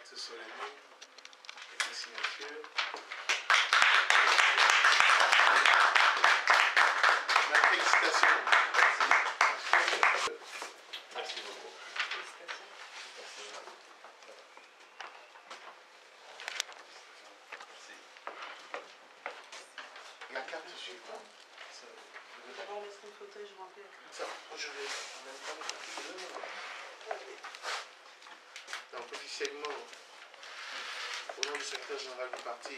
acte solennel et de signature. Ma félicitation. Merci. Merci beaucoup. Félicitations. Merci. La carte suivante. D'abord, laisse une photo et je remplis. Ça, je vais en même temps. Donc, officiellement, au nom du secrétaire général du parti,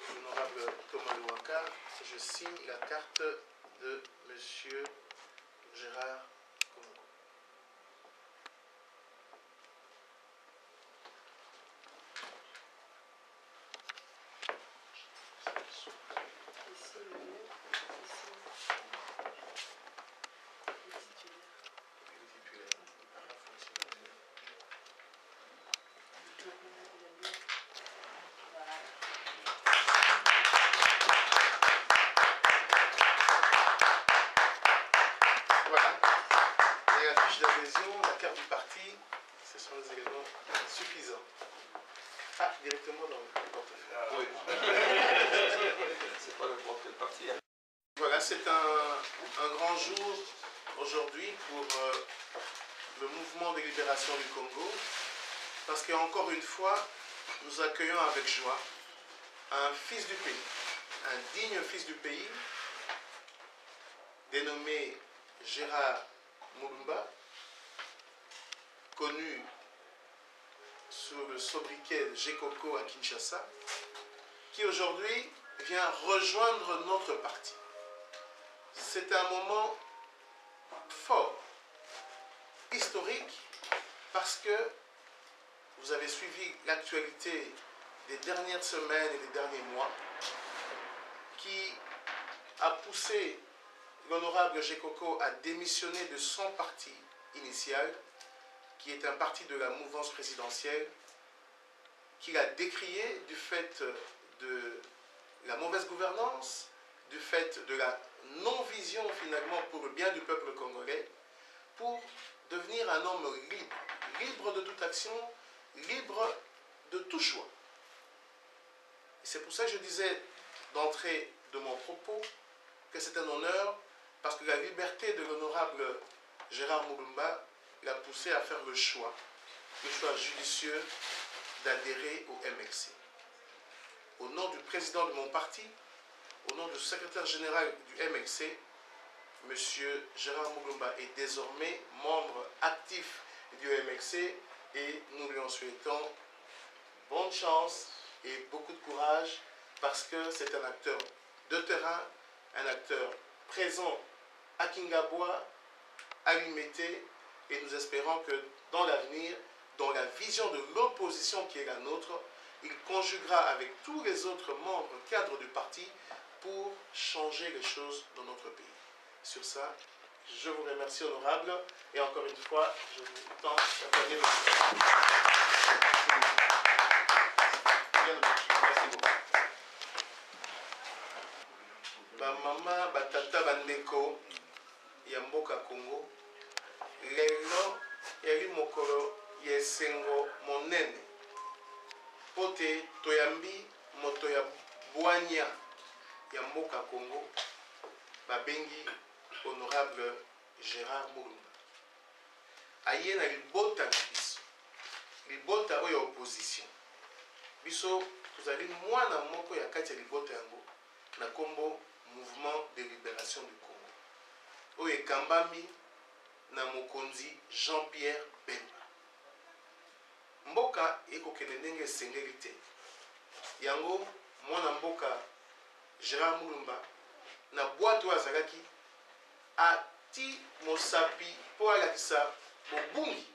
l'honorable Thomas Louaka, je signe la carte de M. Gérard Congo. Ici, le lieu. Ici. Le titulaire. Le titulaire. Voilà. Et la fiche d'adhésion, la carte du parti, ce sont des éléments suffisants. Ah, directement dans le portefeuille. Oui. C'est pas n'importe quel parti. Voilà, c'est un grand jour aujourd'hui pour le mouvement de libération du Congo, parce qu'encore une fois, nous accueillons avec joie un fils du pays, un digne fils du pays, dénommé Gérard Mulumba, connu sous le sobriquet de Gekoko à Kinshasa, qui aujourd'hui vient rejoindre notre parti. C'est un moment fort, historique, parce que vous avez suivi l'actualité des dernières semaines et des derniers mois, qui a poussé l'honorable Gekoko à démissionner de son parti initial, qui est un parti de la mouvance présidentielle, qu'il a décrié du fait de la mauvaise gouvernance, du fait de la non-vision finalement pour le bien du peuple congolais, pour devenir un homme libre, libre de toute action, libre de tout choix. C'est pour ça que je disais d'entrée de mon propos que c'est un honneur, parce que la liberté de l'honorable Gérard Mulumba l'a poussé à faire le choix judicieux d'adhérer au MLC. Au nom du président de mon parti, au nom du secrétaire général du MLC, M. Gérard Mulumba est désormais membre actif du MLC et nous lui en souhaitons bonne chance et beaucoup de courage, parce que c'est un acteur de terrain, un acteur présent à Kingaboua, à Limete, et nous espérons que dans l'avenir, dans la vision de l'opposition qui est la nôtre, il conjuguera avec tous les autres membres cadres du parti pour changer les choses dans notre pays. Sur ça, je vous remercie, honorable, et encore une fois, je vous tends la poignée de main. Merci beaucoup. Ba mama, ba tata, ba ndeko ya mboka Congo, lelo yali mokolo ya esengo monene pote toyambi moto ya bwanya ya mboka Congo babengi honorable Gérard Mulumba. Aye na libota na biso, libota oyo opposition. Biso tozali mwana moko ya kati ya libota yango na kombo Mouvement de Libération du Congo, oyo ekambami na mokonzi Jean-Pierre Bemba. Mboka ekokende ndenge esengeli te. Yango mwana mboka Gérard Mulumba na bwato azalaki ati mosapi po alakisa bobungi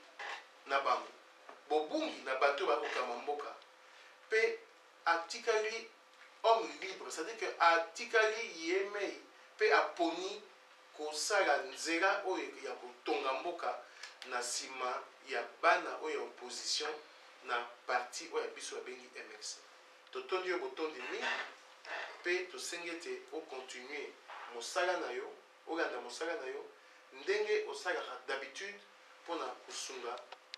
na bango, bobungi na bato bakokama mboka, pe atikali homme libre, c'est-à-dire que atikali yemei pe aponi kosala nzela oyo ya kotonga mboka na sima ya bana oyo opposition na parti oyo biso babengi MLC. Totondi yo botondi mingi pe tosenge ete okontinue mosala na yo, olanda mosala na yo ndenge osalaka d'habitude mpona kosunga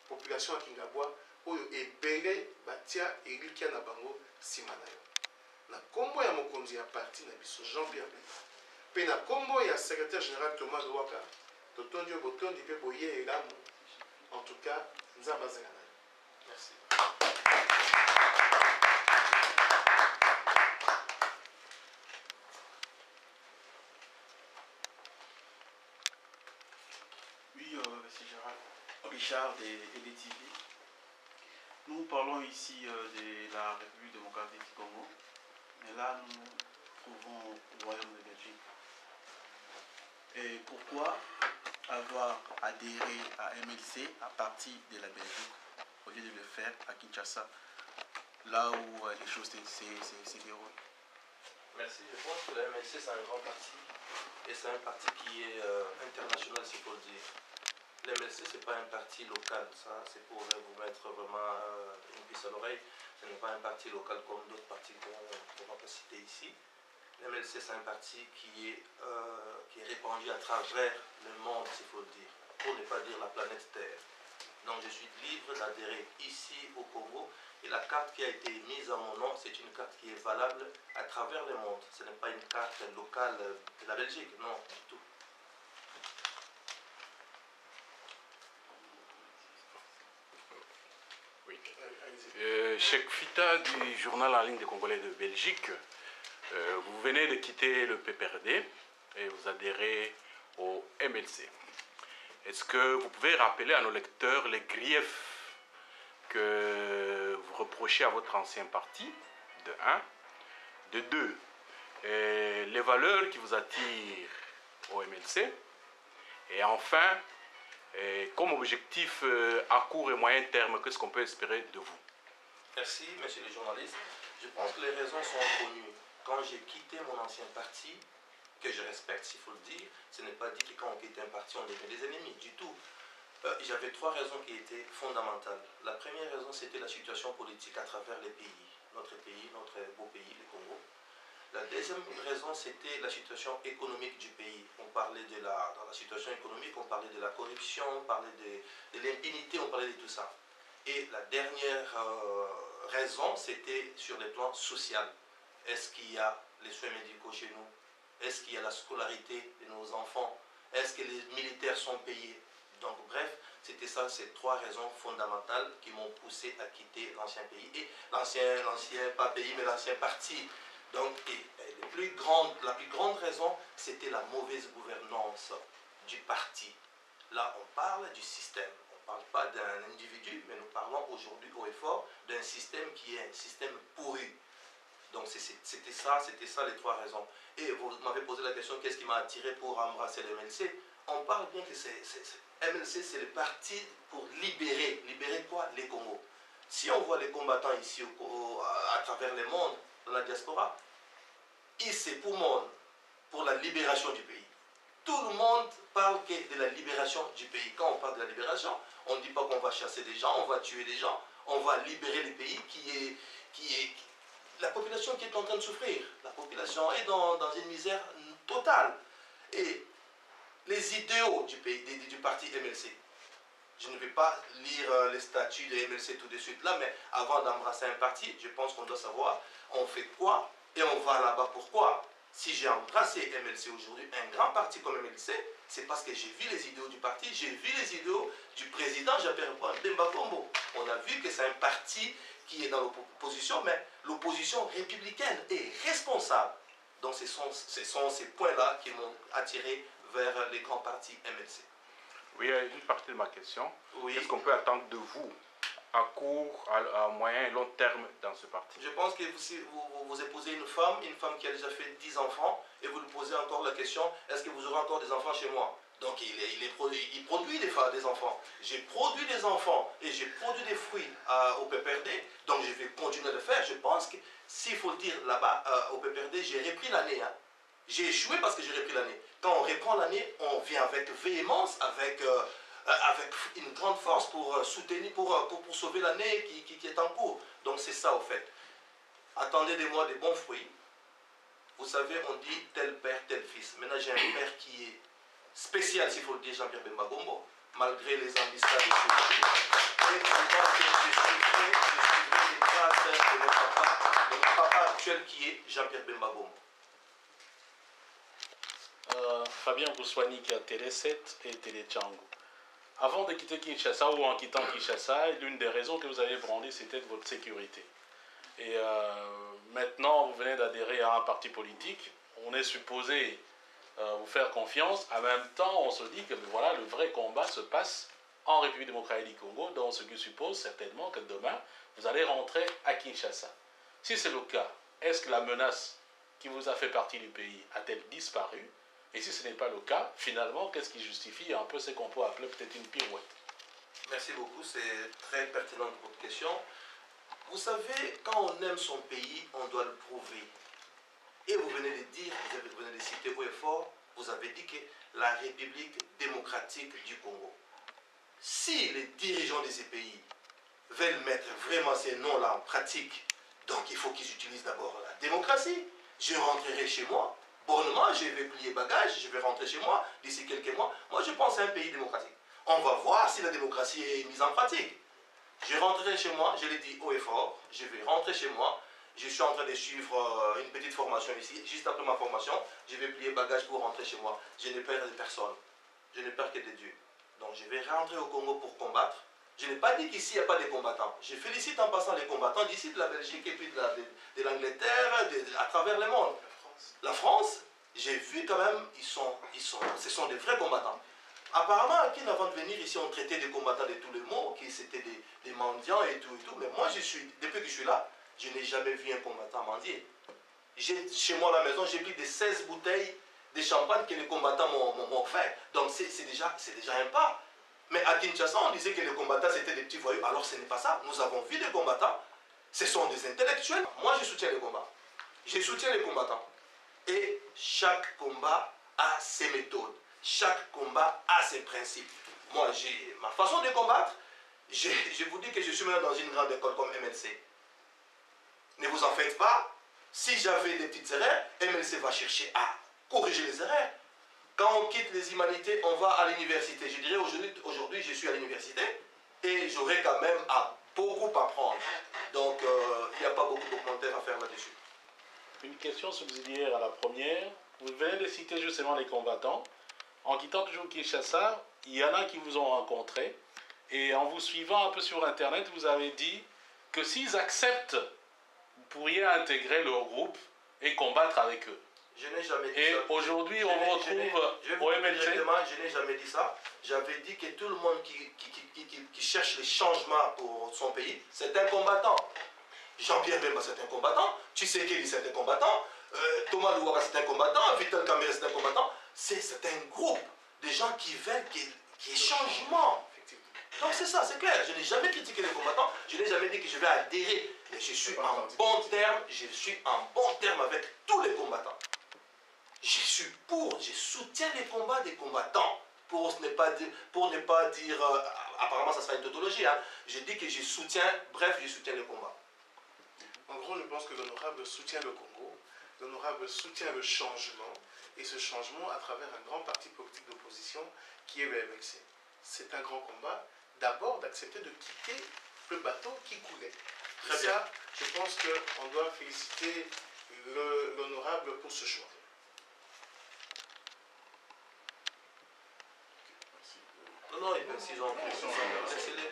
population ya Kingabwa oyo ebele batia elikia na bango nsima na yo. Na kombo ya mokonzi ya parti na biso Jean-Pierre Bemba mpe na kombo ya secrétaire général Thomas Lwaka totondi oyo botondi mpe boye elamu. En tout cas, nzambe azenga na yo. Merci. Oui, c'est Gérald Richard de LTV. Nous parlons ici de la République démocratique du Congo. Mais là, nous nous trouvons au Royaume de Belgique. Et pourquoi avoir adhéré à MLC à partir de la Belgique au lieu de le faire à Kinshasa, là où les choses se déroulent? Merci. Je pense que la MLC, c'est un grand parti. Et c'est un parti qui est international, c'est pour le dire. L'MLC, ce n'est pas un parti local. Ça, c'est pour vous mettre vraiment une puce à l'oreille. Ce n'est pas un parti local comme d'autres partis qu'on va pas citer ici. L'MLC, c'est un parti qui est répandu à travers le monde, s'il faut le dire, pour ne pas dire la planète Terre. Donc je suis libre d'adhérer ici au Congo et la carte qui a été mise à mon nom, c'est une carte qui est valable à travers le monde. Ce n'est pas une carte locale de la Belgique, non, du tout. Oui. Cheikh Fita du journal en ligne des Congolais de Belgique, vous venez de quitter le PPRD et vous adhérez au MLC. Est-ce que vous pouvez rappeler à nos lecteurs les griefs que vous reprochez à votre ancien parti, de 1, de 2, les valeurs qui vous attirent au MLC, et enfin, comme objectif à court et moyen terme, qu'est-ce qu'on peut espérer de vous? Merci, monsieur le journaliste. Je pense que les raisons sont connues. Quand j'ai quitté mon ancien parti, que je respecte, s'il faut le dire, ce n'est pas dit que quand on quitte un parti, on devient des ennemis, du tout. J'avais 3 raisons qui étaient fondamentales. La première raison, c'était la situation politique à travers les pays, notre beau pays, le Congo. La deuxième raison, c'était la situation économique du pays. On parlait dans la situation économique, on parlait de la corruption, on parlait de l'impunité, on parlait de tout ça. Et la dernière raison, c'était sur le plan social. Est-ce qu'il y a les soins médicaux chez nous? Est-ce qu'il y a la scolarité de nos enfants? Est-ce que les militaires sont payés? Donc bref, c'était ça, ces 3 raisons fondamentales qui m'ont poussé à quitter l'ancien pays. Et l'ancien, pas pays, mais l'ancien parti. Donc, la plus grande raison, c'était la mauvaise gouvernance du parti. Là, on parle du système. On ne parle pas d'un individu, mais nous parlons aujourd'hui au effort d'un système qui est un système pourri. Donc, c'était ça les 3 raisons. Et vous m'avez posé la question, qu'est-ce qui m'a attiré pour embrasser le MLC? On parle bien que MLC, c'est le parti pour libérer. Libérer quoi? Les Congos. Si on voit les combattants ici à travers le monde, dans la diaspora, ils s'époumonnent pour la libération du pays. Tout le monde parle de la libération du pays. Quand on parle de la libération, on ne dit pas qu'on va chasser des gens, on va tuer des gens, on va libérer le pays la population qui est en train de souffrir. La population est dans une misère totale. Et les idéaux du parti MLC, je ne vais pas lire les statuts de MLC tout de suite là, mais avant d'embrasser un parti, je pense qu'on doit savoir on fait quoi et on va là-bas pourquoi. Si j'ai embrassé MLC aujourd'hui, un grand parti comme MLC, c'est parce que j'ai vu les idéaux du parti, j'ai vu les idéaux du président Jean-Pierre Bemba Kombo. On a vu que c'est un parti qui est dans l'opposition, mais l'opposition républicaine est responsable. Donc ce sont ces points-là qui m'ont attiré vers les grands partis MLC. Oui, une partie de ma question. Oui. Qu'est-ce qu'on peut attendre de vous à court, à moyen et long terme dans ce parti? Je pense que si vous épousez une femme qui a déjà fait 10 enfants, et vous lui posez encore la question, est-ce que vous aurez encore des enfants chez moi? Donc il produit des enfants. J'ai produit des enfants et j'ai produit des fruits au PPRD, donc je vais continuer à le faire. Je pense que, s'il faut le dire là-bas, au PPRD, j'ai repris l'année. Hein. J'ai échoué parce que j'ai repris l'année. Quand on reprend l'année, on vient avec véhémence, avec une grande force pour soutenir, pour sauver l'année qui est en cours. Donc c'est ça au fait. Attendez de moi des bons fruits. Vous savez, on dit tel père, tel fils. Maintenant j'ai un père qui est spécial, s'il faut le dire, Jean-Pierre Bemba Kombo. malgré les embuscades de sécurité. Et je pense que je suivrai les traces de notre papa actuel qui est Jean-Pierre Bemba Gombo. Fabien Boussouani qui a Télé 7 et Télé Tchango. Avant de quitter Kinshasa ou en quittant Kinshasa, l'une des raisons que vous avez brandées, c'était de votre sécurité. Et maintenant, vous venez d'adhérer à un parti politique. On est supposé vous faire confiance. En même temps, on se dit que voilà, le vrai combat se passe en République démocratique du Congo, donc ce qui suppose certainement que demain, vous allez rentrer à Kinshasa. Si c'est le cas, est-ce que la menace qui vous a fait partie du pays a-t-elle disparu? Et si ce n'est pas le cas, finalement, qu'est-ce qui justifie un peu ce qu'on peut appeler peut-être une pirouette? Merci beaucoup, c'est très pertinent votre question. Vous savez, quand on aime son pays, on doit le prouver. Et vous venez de dire, vous venez de citer haut et fort, vous avez dit que la République démocratique du Congo. Si les dirigeants de ces pays veulent mettre vraiment ces noms-là en pratique, donc il faut qu'ils utilisent d'abord la démocratie. Je rentrerai chez moi, bonnement, je vais plier bagages, je vais rentrer chez moi d'ici quelques mois. Moi, je pense à un pays démocratique. On va voir si la démocratie est mise en pratique. Je rentrerai chez moi, je l'ai dit haut et fort, je vais rentrer chez moi. Je suis en train de suivre une petite formation ici. Juste après ma formation, je vais plier bagages pour rentrer chez moi. Je n'ai peur de personne. Je n'ai peur que de Dieu. Donc je vais rentrer au Congo pour combattre. Je n'ai pas dit qu'ici, il n'y a pas de combattants. Je félicite en passant les combattants d'ici, de la Belgique et puis de l'Angleterre, à travers le monde. La France, j'ai vu quand même, ce sont des vrais combattants. Apparemment, à Kin, avant de venir ici, on traitait des combattants de tous les mots, qui c'était des mendiants et tout. Mais moi, depuis que je suis là, je n'ai jamais vu un combattant mendier. Chez moi à la maison, j'ai pris des 16 bouteilles de champagne que les combattants m'ont fait. Donc c'est déjà un pas. Mais à Kinshasa, on disait que les combattants c'était des petits voyous. Alors ce n'est pas ça. Nous avons vu des combattants. Ce sont des intellectuels. Moi, je soutiens les combats. Je soutiens les combattants. Et chaque combat a ses méthodes. Chaque combat a ses principes. Moi, j'ai ma façon de combattre. Je vous dis que je suis maintenant dans une grande école comme MLC. Ne vous en faites pas. Si j'avais des petites erreurs, MLC va chercher à corriger les erreurs. Quand on quitte les humanités, on va à l'université. Je dirais aujourd'hui, je suis à l'université et j'aurai quand même beaucoup à apprendre. Donc, il n'y a pas beaucoup de commentaires à faire là-dessus. Une question subsidiaire à la première. Vous venez de citer justement les combattants. En quittant toujours Kinshasa, il y en a qui vous ont rencontré. Et en vous suivant un peu sur Internet, vous avez dit que s'ils acceptent, vous pourriez intégrer leur groupe et combattre avec eux. Je n'ai jamais dit ça. Et aujourd'hui, on vous retrouve au MLC. Je n'ai jamais dit ça. J'avais dit que tout le monde qui cherche les changements pour son pays, c'est un combattant. Jean-Pierre Bemba, c'est un combattant. Tshisekedi, c'est un combattant. Thomas Louara, c'est un combattant. Vital Kamerhe, c'est un combattant. C'est un groupe de gens qui veulent qu'il y ait changement. Donc c'est ça, c'est clair. Je n'ai jamais critiqué les combattants. Je n'ai jamais dit que je vais adhérer. Mais je suis en bon terme avec tous les combattants. Je suis je soutiens les combats des combattants. Pour ne pas dire, apparemment ça sera une tautologie, hein. Je dis que je soutiens les combats. En gros, je pense que l'honorable soutient le Congo, l'honorable soutient le changement, et ce changement à travers un grand parti politique d'opposition qui est le MLC. C'est un grand combat, d'abord d'accepter de quitter le bateau qui coulait. Très bien. Ça, je pense qu'on doit féliciter l'honorable pour ce choix. Non, s'ils ont laissez-les.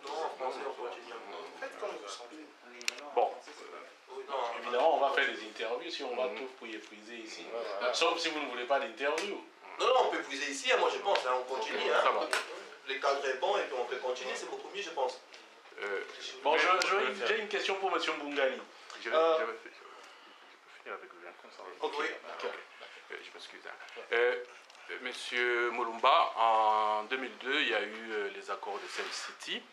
Non, en français, on continue. Faites comme vous sentez. Bon, Non, évidemment, on va faire des interviews si on va tout puiser ici. Sauf si vous ne voulez pas d'interview. non, on peut puiser ici, hein, moi je pense, hein, on continue. Hein. Ça va. Le cadre est bon et puis on peut continuer, c'est beaucoup mieux, je pense. Bon, j'ai une question pour M. Mbungali. Je vais finir avec le lien comme ça. Ok. Oui. Je m'excuse. Monsieur Mulumba, en 2002, il y a eu les accords de Sun City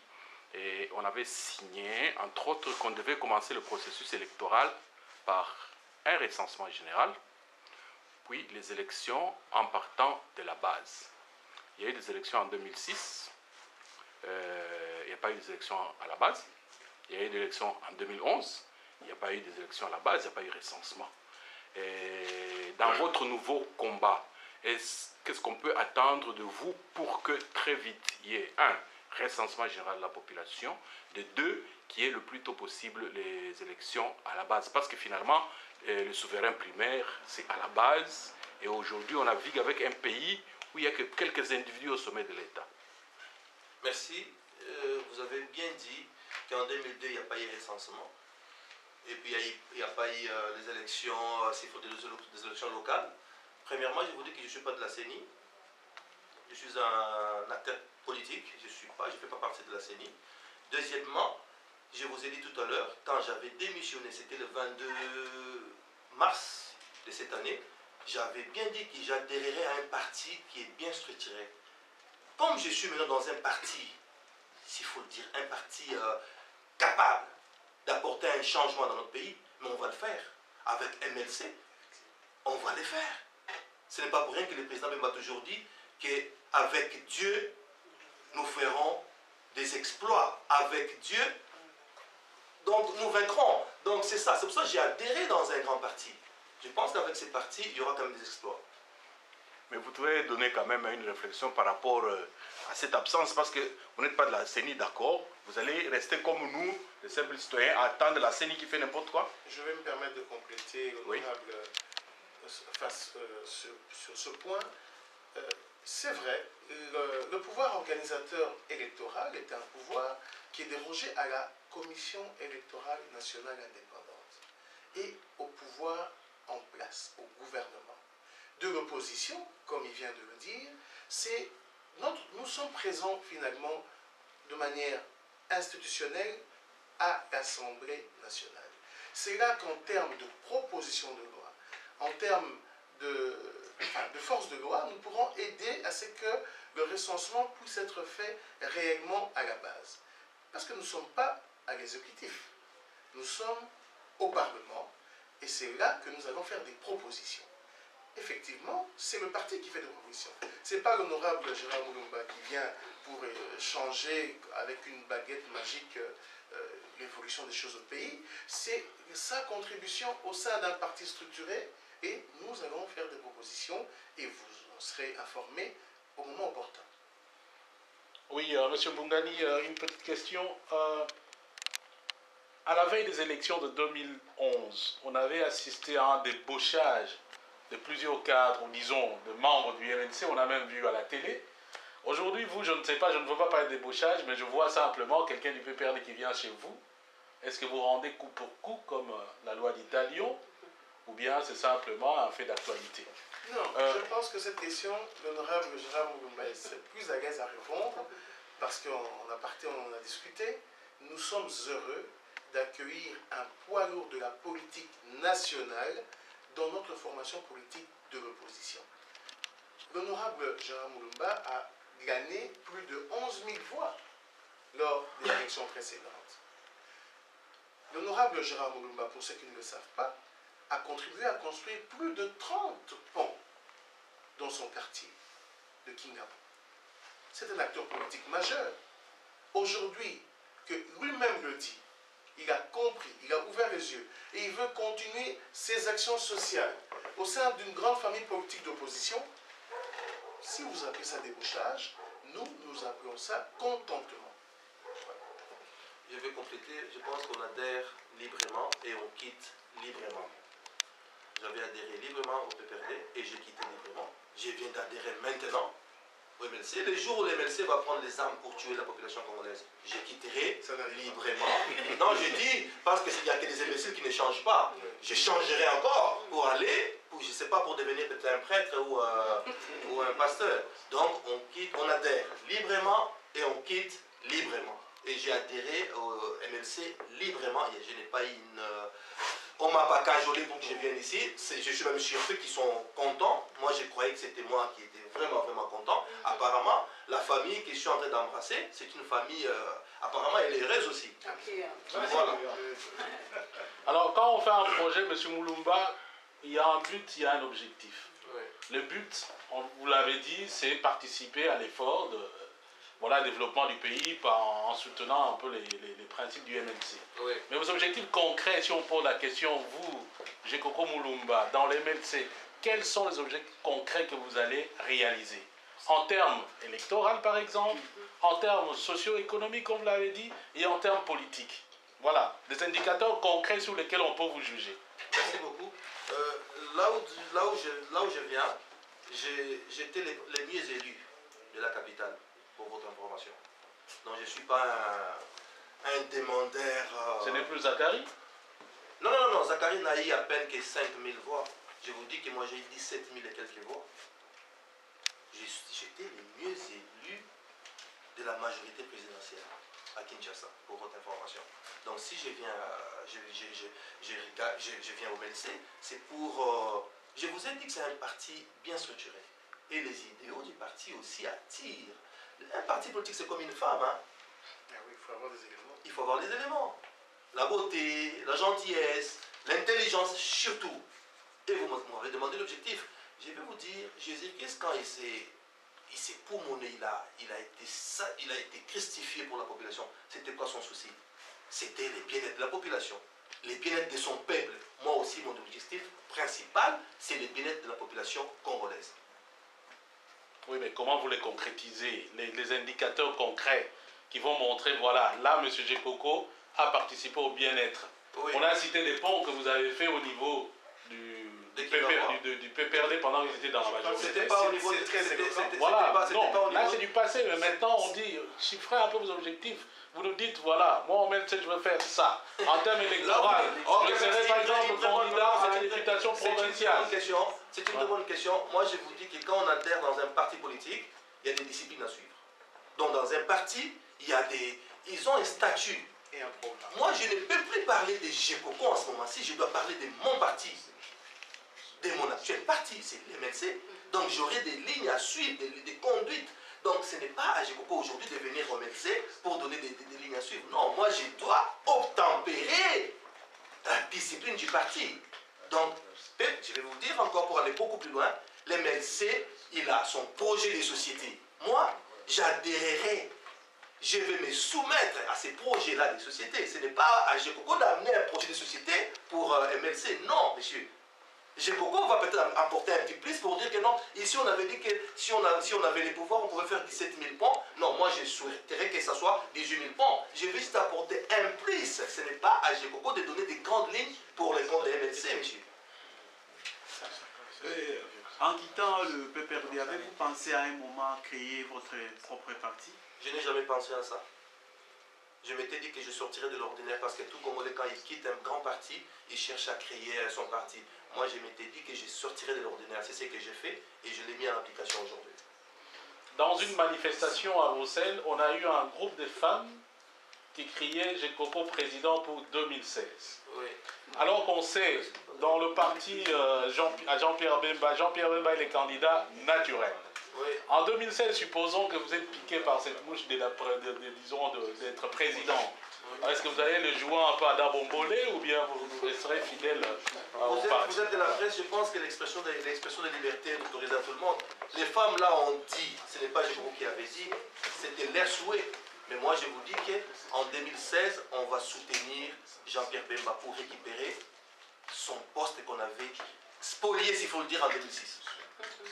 et on avait signé, entre autres, qu'on devait commencer le processus électoral par un recensement général, puis les élections en partant de la base. Il y a eu des élections en 2006, il n'y a pas eu des élections à la base. Il y a eu des élections en 2011, il n'y a pas eu des élections à la base, il n'y a pas eu recensement. Et dans votre nouveau combat, qu'est-ce qu'on peut attendre de vous pour que très vite il y ait un recensement général de la population, de deux, qu'il y ait le plus tôt possible les élections à la base. Parce que finalement, le souverain primaire, c'est à la base. Et aujourd'hui, on navigue avec un pays où il n'y a que quelques individus au sommet de l'État. Merci. Vous avez bien dit qu'en 2002, il n'y a pas eu recensement. Et puis, il n'y a pas eu les élections, s'il faut des élections locales. Premièrement, je vous dis que je ne suis pas de la CENI. Je suis un acteur politique. Je ne fais pas partie de la CENI. Deuxièmement, je vous ai dit tout à l'heure, quand j'avais démissionné, c'était le 22 mars de cette année, j'avais bien dit que j'adhérerais à un parti qui est bien structuré. Comme je suis maintenant dans un parti, s'il faut le dire, un parti capable d'apporter un changement dans notre pays, mais on va le faire. Avec MLC, on va le faire. Ce n'est pas pour rien que le président m'a toujours dit qu'avec Dieu, nous ferons des exploits. Avec Dieu, donc nous vaincrons. Donc c'est ça. C'est pour ça que j'ai adhéré dans un grand parti. Je pense qu'avec ces partis, il y aura quand même des exploits. Mais vous devez donner quand même une réflexion par rapport à cette absence, parce que vous n'êtes pas de la CENI, d'accord. Vous allez rester comme nous, les simples citoyens, à attendre la CENI qui fait n'importe quoi. Je vais me permettre de compléter, l'honorable, sur ce point. C'est vrai, le pouvoir organisateur électoral est un pouvoir qui est dérogé à la Commission électorale nationale indépendante et au pouvoir en place, au gouvernement. De l'opposition, comme il vient de le dire, nous sommes présents finalement de manière institutionnelle à l'Assemblée nationale. C'est là qu'en termes de proposition de loi, en termes de force de loi, nous pourrons aider à ce que le recensement puisse être fait réellement à la base. Parce que nous ne sommes pas à l'exécutif, nous sommes au Parlement, et c'est là que nous allons faire des propositions. Effectivement, c'est le parti qui fait des propositions. Ce n'est pas l'honorable Gérard Moulumba qui vient pour changer avec une baguette magique l'évolution des choses au pays. C'est sa contribution au sein d'un parti structuré et nous allons faire des propositions et vous en serez informés au moment opportun. Oui, M. Bungani, une petite question. À la veille des élections de 2011, on avait assisté à un débauchage de plusieurs cadres, ou disons, de membres du MNC, on a même vu à la télé. Aujourd'hui, vous, je ne sais pas, je ne veux pas parler de débauchage, mais je vois simplement quelqu'un du PPRD qui vient chez vous. Est-ce que vous rendez coup pour coup, comme la loi d'Italion, ou bien c'est simplement un fait d'actualité? Non, je pense que cette question, l'honorable Gérard Moulumba est plus à l'aise à répondre, parce qu'en aparté, on en a discuté. Nous sommes heureux d'accueillir un poids lourd de la politique nationale dans notre formation politique de l'opposition. L'honorable Gérard Moulumba a gagné plus de 11 000 voix lors des élections précédentes. L'honorable Gérard Moulumba, pour ceux qui ne le savent pas, a contribué à construire plus de 30 ponts dans son quartier de Kingabou. C'est un acteur politique majeur. Aujourd'hui, que lui-même le dit, il a compris, il a ouvert les yeux et il veut continuer ses actions sociales au sein d'une grande famille politique d'opposition. Si vous appelez ça débauchage, nous appelons ça contentement. Voilà. Je vais compléter, je pense qu'on adhère librement et on quitte librement. J'avais adhéré librement au PPRD et j'ai quitté librement. Je viens d'adhérer maintenant au MLC. Le jour où l'MLC va prendre les armes pour tuer la population congolaise, je quitterai librement. Non, je dis, parce qu'il n'y a que des imbéciles qui ne changent pas. Je changerai encore pour aller, je ne sais pas, pour devenir peut-être un prêtre ou un pasteur. Donc on quitte, on adhère librement et on quitte librement. Et j'ai adhéré au MLC librement. Et je n'ai pas une... on m'a pas cajolé pour que je vienne ici. Je suis même surpris qu'ils sont contents. Moi, je croyais que c'était moi qui étais vraiment, vraiment content. Apparemment, la famille que je suis en train d'embrasser, c'est une famille... apparemment, elle est heureuse aussi. Voilà. Alors, quand on fait un projet, M. Moulumba, il y a un but, il y a un objectif. Oui. Le but, vous l'avez dit, c'est participer à l'effort de... voilà, développement du pays en soutenant un peu les principes du MLC. Oui. Mais vos objectifs concrets, si on pose la question, vous, Gekoko Moulumba, dans le MLC, quels sont les objectifs concrets que vous allez réaliser? En termes électoraux, par exemple, en termes socio-économiques, comme vous l'avez dit, et en termes politiques. Voilà, des indicateurs concrets sur lesquels on peut vous juger. Merci beaucoup. Là où je viens, j'étais les mieux élus de la capitale, pour votre information. Donc je ne suis pas un demandeur... Ce n'est plus Zachary? Non, Zachary n'a eu à peine que 5000 voix. Je vous dis que moi j'ai eu 17 000 et quelques voix. J'étais le mieux élu de la majorité présidentielle à Kinshasa, pour votre information. Donc si je viens, je viens au MLC, c'est pour... je vous ai dit que c'est un parti bien structuré. Et les idéaux du parti aussi attirent. Un parti politique, c'est comme une femme. Hein? Ah oui, il faut avoir des éléments. Il faut avoir les éléments. La beauté, la gentillesse, l'intelligence surtout. Et vous m'avez demandé l'objectif. Je vais vous dire, Jésus-Christ, quand il s'est poumonné, il a été christifié pour la population. C'était quoi son souci? C'était le bien-être de la population, le bien-être de son peuple. Moi aussi, mon objectif principal, c'est le bien-être de la population congolaise. Oui, mais comment vous les concrétisez? Les indicateurs concrets qui vont montrer, voilà, là, M. Djekoko a participé au bien-être. Oui. On a cité des ponts que vous avez fait au niveau du PPRD pendant que vous étiez dans la majorité. C'était pas au niveau de... Voilà, non, là c'est du passé, mais maintenant on dit, chiffrez un peu vos objectifs. Vous nous dites, voilà, moi au MLC je veux faire ça. En termes électoraux, je serai par exemple candidat à la députation provinciale. C'est une bonne question. Moi je vous dis que quand on adhère dans un parti politique, il y a des disciplines à suivre. Donc dans un parti, ils ont un statut. Et un programme. Moi je ne peux plus parler de Djekoko en ce moment-ci, je dois parler de mon parti. De mon actuel parti, c'est l'MLC. Donc j'aurai des lignes à suivre, des conduites. Donc ce n'est pas à Djekoko aujourd'hui de venir au MLC pour donner des lignes à suivre. Non, moi je dois obtempérer la discipline du parti. Donc, je vais vous dire encore pour aller beaucoup plus loin, l'MLC, il a son projet de société. Moi, j'adhérerai. Je vais me soumettre à ces projets-là de société. Ce n'est pas à Djekoko d'amener un projet de société pour MLC. Non, monsieur. Djekoko va peut-être apporter un petit plus pour dire que non, ici on avait dit que si on avait les pouvoirs, on pouvait faire 17 000 ponts. Non, moi je souhaiterais que ça soit 18 000 ponts. Je vais juste apporter un plus. Ce n'est pas à Djekoko de donner des grandes lignes pour les comptes de MLC, monsieur. En quittant le PPRD, avez-vous pensé à un moment créer votre propre parti? Je n'ai jamais pensé à ça. Je m'étais dit que je sortirais de l'ordinaire parce que tout Congolais, quand il quitte un grand parti, il cherche à créer son parti. Moi, je m'étais dit que je sortirais de l'ordinaire. C'est ce que j'ai fait et je l'ai mis en application aujourd'hui. Dans une manifestation à Bruxelles, on a eu un groupe de femmes qui criait Djekoko président pour 2016. Oui. Alors qu'on sait, dans le parti Jean-Pierre Bemba est le candidat naturel. Oui. En 2016, supposons que vous êtes piqué par cette mouche d'être président. Est-ce que vous allez le jouer un peu à Dabombolé ou bien vous resterez fidèle au parti? Vous êtes de la presse, je pense que l'expression de liberté est autorisée à tout le monde. Les femmes là ont dit, ce n'est pas Djekoko qui avait dit, c'était leur souhait. Mais moi je vous dis qu'en 2016, on va soutenir Jean-Pierre Bemba pour récupérer son poste qu'on avait spolié, s'il faut le dire, en 2006.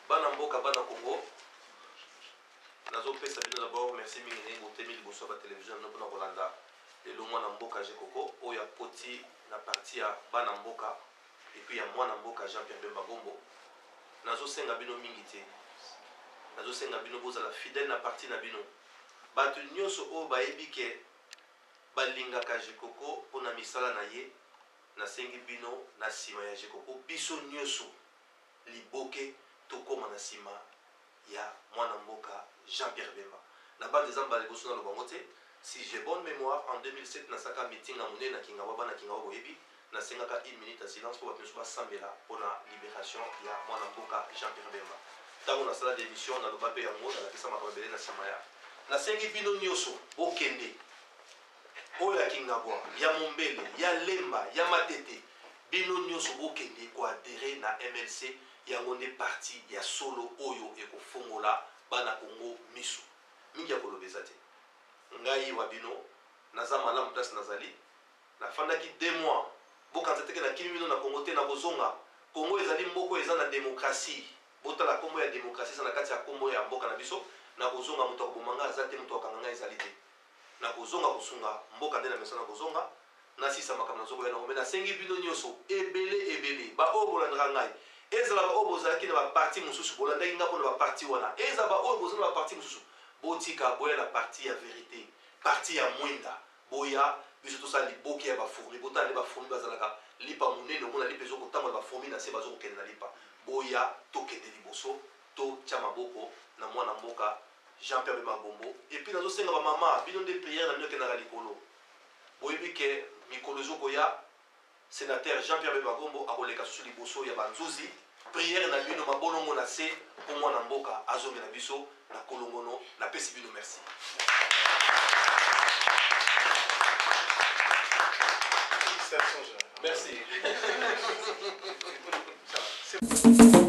Bana Mboka, Bana Congo. Nazo pesa bino d'abord, merci mingi ngotemi liboso ba télévision no pona kolanda. Lelo mwana Mboka Djekoko oyo apoti na parti ya Bana Mboka et puis ya mwana Mboka Jean-Pierre Bemba Gombo. Nazo senga bino mingi te. Nazo senga bino bozala fidèle na parti na bino. Bato nyonso oyo bayebi ke balingaka Djekoko pona misala na ye, nasengi bino na sima ya Djekoko biso nyonso liboke tokoma na sima ya mwana Mboka Jean-Pierre Bemba. Na bande zamba liboso na lobango te. Si j'ai bonne mémoire, en 2007 na saka meeting na mune na Kingawa na Kingawa boyebi, na sengaka 1 minute de silence pour battre sambela pour la libération ya mwana Mboka Jean-Pierre Bemba. Tango na sala d'émission na lobape yango na kisa makabele na sima ya. Na sengi bino nyoso bokende. Oyo ya Kingawa, ya Mombele, ya Lemba, ya Matete. Bino nyoso bokende ko adhérer na MLC. Yango ne parti ya solo oyo ekofongola bana Congo misu. Mingi ya kolobeza te. Ngai wabino naza malamu place nazali. Na fandaki 2 mois. Bokanza teke na kimi bino na Congo te na bozonga Congo ezali mboko eza na démocratie. Botala kombo ya démocratie eza na kati ya kombo ya mboka na biso. Na kozonga moto akobomanga aza te moto akanganga ezali te. Na kozonga kosunga mboka nde na mesa na kozonga. Na sisa makambo na zoko ya nango. Mais nasengi bino nyonso ebele ba oyo bolandaka ngai. Ezala ba oyo bozalaki na ba parti mosusu bolandaki nga mpo na ba parti wana. Ezala ba oyo bozala na ba parti mosusu botika boya na parti ya vérité. Parti ya mwinda boya biso tosala liboki ya bafourmi botala nde bafourmi bazalaka lipa monene omona lipa ezokotambola bafourmi na se bazokokende na lipa boya tokende liboso totya maboko na mwana mboka Jean-Pierre Bemba Gombo epuis nazosenga bamama bino nde priere na bino ekendaka likolo boyebi ke mikolo ezokoya sénateur Jean-Pierre Bemba Gombo akoleka susu liboso ya banzuzi priere na bino mabolongo na se mpo mwana mboka azongela biso na kolongono napesi bino merci. Félicitations, Gérard. Merci.